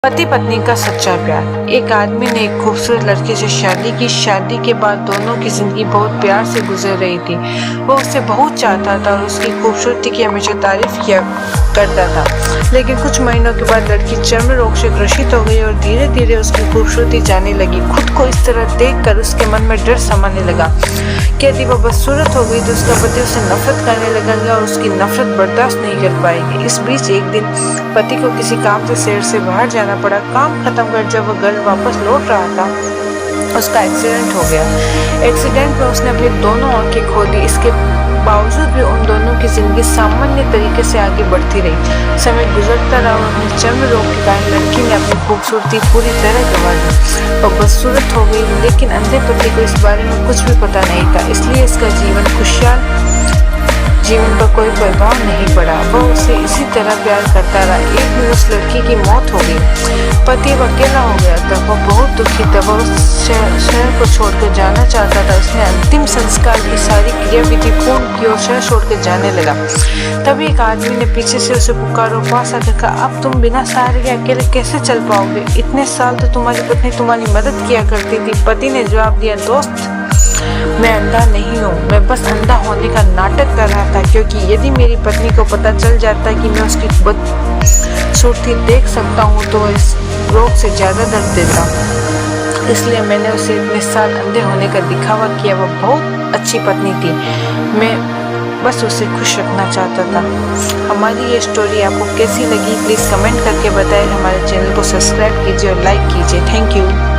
पति पत्नी का सच्चा प्यार। एक आदमी ने एक खूबसूरत लड़की से शादी की। शादी के बाद दोनों की जिंदगी बहुत प्यार से गुजर रही थी। वो उसे बहुत चाहता था और उसकी खूबसूरती की हमेशा तारीफ किया करता था। लेकिन कुछ महीनों के बाद लड़की चर्म रोग से ग्रसित हो गई और धीरे धीरे उसकी खूबसूरती जाने लगी। खुद को इस तरह देखकर उसके मन में डर समाने लगा कि यदि वह बदसूरत हो गई तो उसका पति उसे नफरत करने लगेगा और उसकी नफरत बर्दाश्त नहीं कर पाएगी। इस बीच एक दिन पति को किसी काम से शहर से बाहर जाना पड़ा। काम खत्म कर जब वह घर वापस लौट रहा था, उसका एक्सीडेंट हो गया। एक्सीडेंट में उसने अपनी दोनों आंखें खो दी। इसके बावजूद भी उन दोनों की जिंदगी सामान्य तरीके से आगे बढ़ती रही। समय गुजरता रहा और अपने चर्म रोग के कारण लड़की ने अपनी खूबसूरती पूरी तरह गंवा दी और बदसूरत हो गई। लेकिन अंधे पति को इस बारे में कुछ भी पता नहीं था, इसलिए इसका जीवन पर कोई प्रभाव नहीं पड़ा। वह उसे इसी तरह प्यार करता रहा। एक दिन उस लड़की की मौत हो गई। पति अब अकेला हो गया था। वह बहुत दुखी था। वह उस शहर को छोड़कर जाना चाहता था। उसने अंतिम संस्कार की सारी क्रियाविधि पूर्ण की और शहर छोड़कर जाने लगा। तभी एक आदमी ने पीछे से उसे पुकारा और पास आकर कहा, अब तुम बिना सहारे के अकेले कैसे चल पाओगे? इतने साल तो तुम्हारी पत्नी तुम्हारी मदद किया करती थी। पति ने जवाब दिया, दोस्त, मैं अंधा नहीं हूँ, मैं बस अंधा होने का नाटक कर रहा था, क्योंकि यदि मेरी पत्नी को पता चल जाता कि मैं उसकी बदसूरती देख सकता हूँ तो वह इस रोग से ज्यादा दर्द देता। इसलिए मैंने उसे इतने साल अंधे होने का दिखावा किया। वह बहुत अच्छी पत्नी थी, मैं बस उसे खुश रखना चाहता था। हमारी ये स्टोरी आपको कैसी लगी प्लीज़ कमेंट करके बताएं। हमारे चैनल को सब्सक्राइब कीजिए और लाइक कीजिए। Thank you.